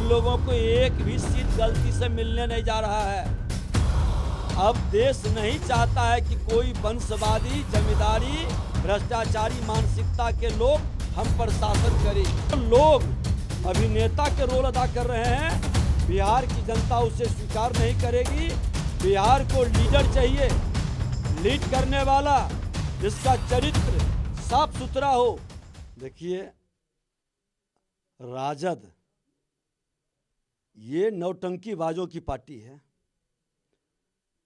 लोगों को एक भी सीट गलती से मिलने नहीं जा रहा है। अब देश नहीं चाहता है कि कोई वंशवादी, जमींदारी, भ्रष्टाचारी मानसिकता के लोग हम पर शासन करें। तो लोग अभिनेता के रोल अदा कर रहे हैं। बिहार की जनता उसे स्वीकार नहीं करेगी। बिहार को लीडर चाहिए, लीड करने वाला जिसका चरित्र साफ सुथरा हो। देखिए, राजद ये नौटंकीबाजों की पार्टी है।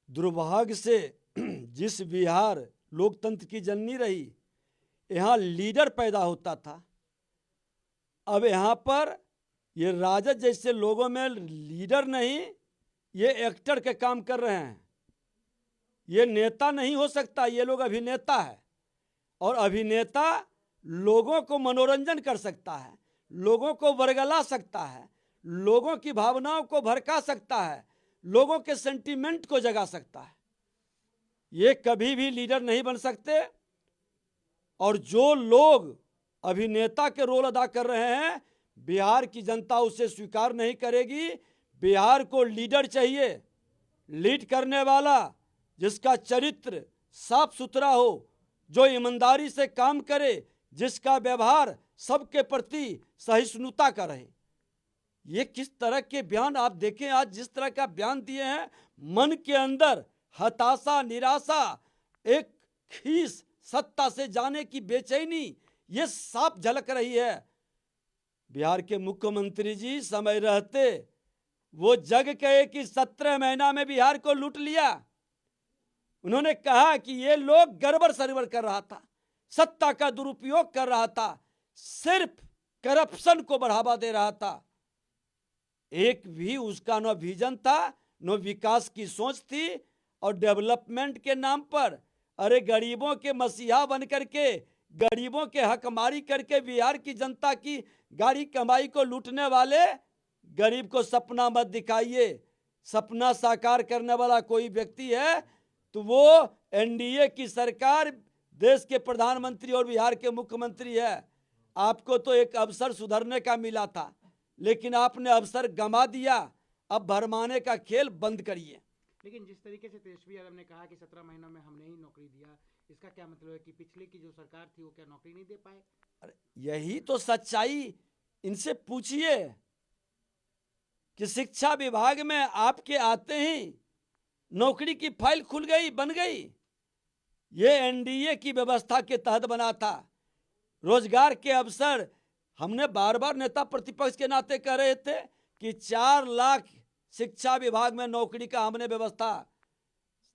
दुर्भाग्य से जिस बिहार लोकतंत्र की जननी रही, यहाँ लीडर पैदा होता था, अब यहाँ पर ये राजद जैसे लोगों में लीडर नहीं, ये एक्टर के काम कर रहे हैं। ये नेता नहीं हो सकता, ये लोग अभिनेता है। और अभिनेता लोगों को मनोरंजन कर सकता है, लोगों को वर्गला सकता है, लोगों की भावनाओं को भड़का सकता है, लोगों के सेंटीमेंट को जगा सकता है। ये कभी भी लीडर नहीं बन सकते। और जो लोग अभिनेता के रोल अदा कर रहे हैं, बिहार की जनता उसे स्वीकार नहीं करेगी। बिहार को लीडर चाहिए, लीड करने वाला जिसका चरित्र साफ सुथरा हो, जो ईमानदारी से काम करे, जिसका व्यवहार सबके प्रति सहिष्णुता का रहे। ये किस तरह के बयान आप देखें, आज जिस तरह का बयान दिए हैं, मन के अंदर हताशा, निराशा, एक खीस, सत्ता से जाने की बेचैनी, ये साफ झलक रही है। बिहार के मुख्यमंत्री जी समय रहते वो जग गए कि 17 महीना में बिहार को लूट लिया। उन्होंने कहा कि ये लोग गड़बड़ सरबड़ कर रहा था, सत्ता का दुरुपयोग कर रहा था, सिर्फ करप्शन को बढ़ावा दे रहा था। एक भी उसका न विजन था, न विकास की सोच थी। और डेवलपमेंट के नाम पर, अरे गरीबों के मसीहा बन करके, गरीबों के हकमारी करके बिहार की जनता की गाड़ी कमाई को लूटने वाले, गरीब को सपना मत दिखाइए। सपना साकार करने वाला कोई व्यक्ति है तो वो एनडीए की सरकार, देश के प्रधानमंत्री और बिहार के मुख्यमंत्री है। आपको तो एक अवसर सुधरने का मिला था, लेकिन आपने अवसर गंवा दिया। अब भरमाने का खेल बंद करिए। लेकिन जिस तरीके से तेजस्वी यादव ने कहा कि 17 महीनों में हमने ही नौकरी दिया, इसका क्या मतलब है कि पिछले की जो सरकार थी वो क्या नौकरी नहीं दे पाए? अरे यही तो सच्चाई, इनसे पूछिए कि शिक्षा विभाग में आपके आते ही नौकरी की फाइल खुल गई, बन गई। ये एनडीए की व्यवस्था के तहत बना था। रोजगार के अवसर, हमने बार बार नेता प्रतिपक्ष के नाते कह रहे थे कि 4 लाख शिक्षा विभाग में नौकरी का हमने व्यवस्था,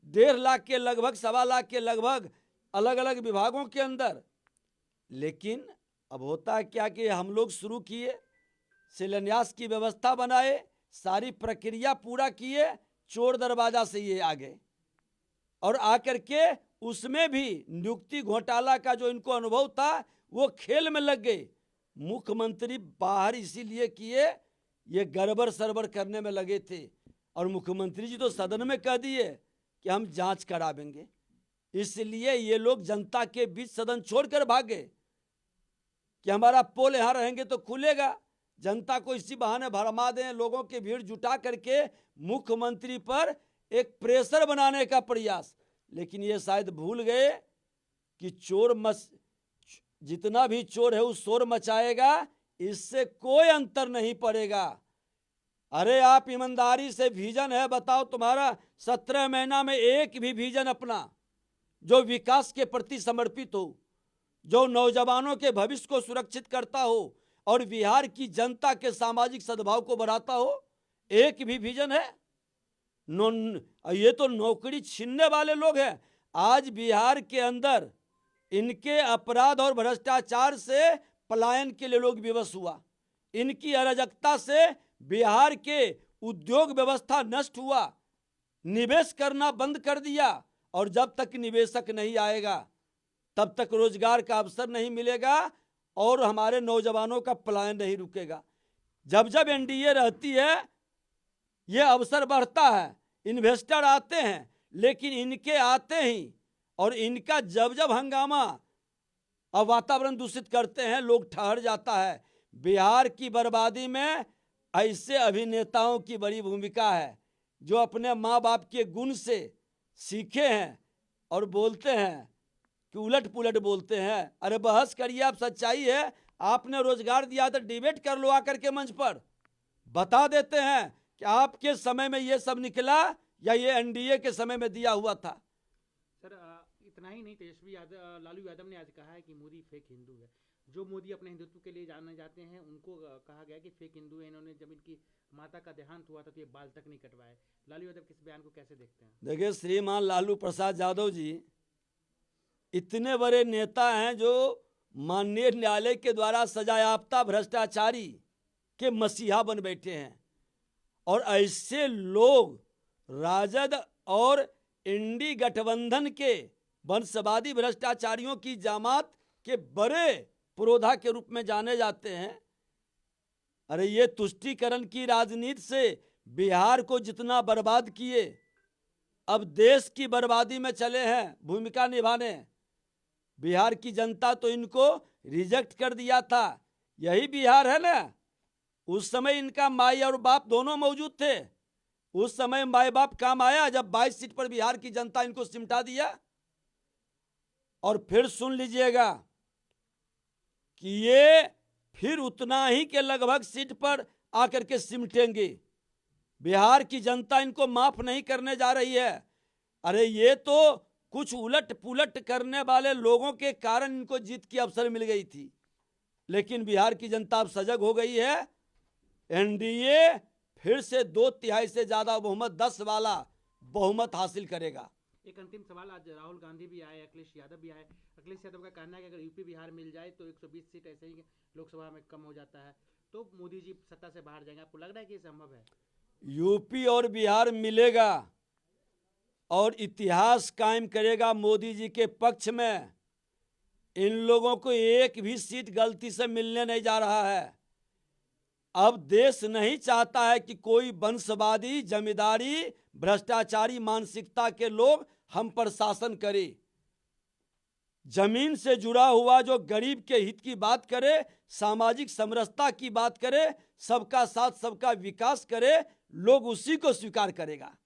1.5 लाख के लगभग, 1.25 लाख के लगभग अलग अलग विभागों के अंदर। लेकिन अब होता है क्या कि हम लोग शुरू किए, शिलान्यास की व्यवस्था बनाए, सारी प्रक्रिया पूरा किए, चोर दरवाजा से ये आ गए। और आकर के उसमें भी नियुक्ति घोटाला का जो इनको अनुभव था, वो खेल में लग गए। मुख्यमंत्री बाहर इसीलिए किए, ये गड़बड़ सरबड़ करने में लगे थे। और मुख्यमंत्री जी तो सदन में कह दिए कि हम जांच करावेंगे। इसलिए ये लोग जनता के बीच सदन छोड़कर भागे कि हमारा पोल यहाँ रहेंगे तो खुलेगा। जनता को इसी बहाने भरमा दें, लोगों की भीड़ जुटा करके मुख्यमंत्री पर एक प्रेशर बनाने का प्रयास। लेकिन ये शायद भूल गए कि जितना भी चोर है वो शोर मचाएगा, इससे कोई अंतर नहीं पड़ेगा। अरे आप ईमानदारी से विजन है, बताओ तुम्हारा 17 महीना में एक भी विजन अपना जो विकास के प्रति समर्पित हो, जो नौजवानों के भविष्य को सुरक्षित करता हो और बिहार की जनता के सामाजिक सद्भाव को बढ़ाता हो, एक भी विजन है? ये तो नौकरी छीनने वाले लोग हैं। आज बिहार के अंदर इनके अपराध और भ्रष्टाचार से पलायन के लिए लोग विवश हुआ। इनकी अराजकता से बिहार के उद्योग व्यवस्था नष्ट हुआ, निवेश करना बंद कर दिया। और जब तक निवेशक नहीं आएगा, तब तक रोजगार का अवसर नहीं मिलेगा और हमारे नौजवानों का पलायन नहीं रुकेगा। जब जब एनडीए रहती है, ये अवसर बढ़ता है, इन्वेस्टर आते हैं। लेकिन इनके आते ही और इनका जब जब हंगामा और वातावरण दूषित करते हैं, लोग ठहर जाता है। बिहार की बर्बादी में ऐसे अभिनेताओं की बड़ी भूमिका है जो अपने माँ बाप के गुण से सीखे हैं और बोलते हैं कि उलट पुलट बोलते हैं। अरे बहस करिए, आप सच्चाई है, आपने रोजगार दिया तो डिबेट कर लो आकर के मंच पर, बता देते हैं कि आपके समय में ये सब निकला या ये एनडीए के समय में दिया हुआ था। सर इतना ही नहीं, तेजस्वी यादव, लालू यादव ने आज कहा है कि मोदी फेक हिंदू है। जो मोदी अपने हिंदुत्व के लिए जाने जाते हैं उनको कहा गया कि फेक हिंदू है। इन्होंने जब इनकी माता का देहांत हुआ था तो ये बाल तक नहीं कटवाए। लालू यादव किस बयान को कैसे देखते हैं? देखिए, श्रीमान लालू प्रसाद यादव जी इतने बड़े नेता हैं जो माननीय न्यायालय के द्वारा सजायाफ्ता भ्रष्टाचारी के मसीहा बन बैठे हैं, और ऐसे लोग राजद और इंडी गठबंधन के वंशवादी भ्रष्टाचारियों की जमात के बड़े पुरोधा के रूप में जाने जाते हैं। अरे ये तुष्टीकरण की राजनीति से बिहार को जितना बर्बाद किए, अब देश की बर्बादी में चले हैं भूमिका निभाने। बिहार की जनता तो इनको रिजेक्ट कर दिया था। यही बिहार है ना, उस समय इनका माई और बाप दोनों मौजूद थे। उस समय माई बाप काम आया जब 22 सीट पर बिहार की जनता इनको सिमटा दिया। और फिर सुन लीजिएगा कि ये फिर उतना ही के लगभग सीट पर आकर के सिमटेंगे। बिहार की जनता इनको माफ नहीं करने जा रही है। अरे ये तो कुछ उलट पुलट करने वाले लोगों के कारण इनको जीत की अवसर मिल गई थी, लेकिन बिहार की जनता अब सजग हो गई है। एनडीए फिर से 2/3 से ज्यादा बहुमत, 10 वाला बहुमत हासिल करेगा। एक अंतिम सवाल, आज राहुल गांधी भी आए, अखिलेश यादव भी आए। अखिलेश यादव का कहना है कि अगर यूपी बिहार मिल जाए तो 120 सीट ऐसे ही लोकसभा में कम हो जाता है, तो मोदी जी सत्ता से बाहर जाएंगे। आपको लग रहा है कि ये संभव है? यूपी और बिहार मिलेगा और इतिहास कायम करेगा मोदी जी के पक्ष में। इन लोगों को एक भी सीट गलती से मिलने नहीं जा रहा है। अब देश नहीं चाहता है कि कोई वंशवादी, जमींदारी, भ्रष्टाचारी मानसिकता के लोग हम पर शासन करे। जमीन से जुड़ा हुआ जो गरीब के हित की बात करे, सामाजिक समरसता की बात करे, सबका साथ सबका विकास करे, लोग उसी को स्वीकार करेगा।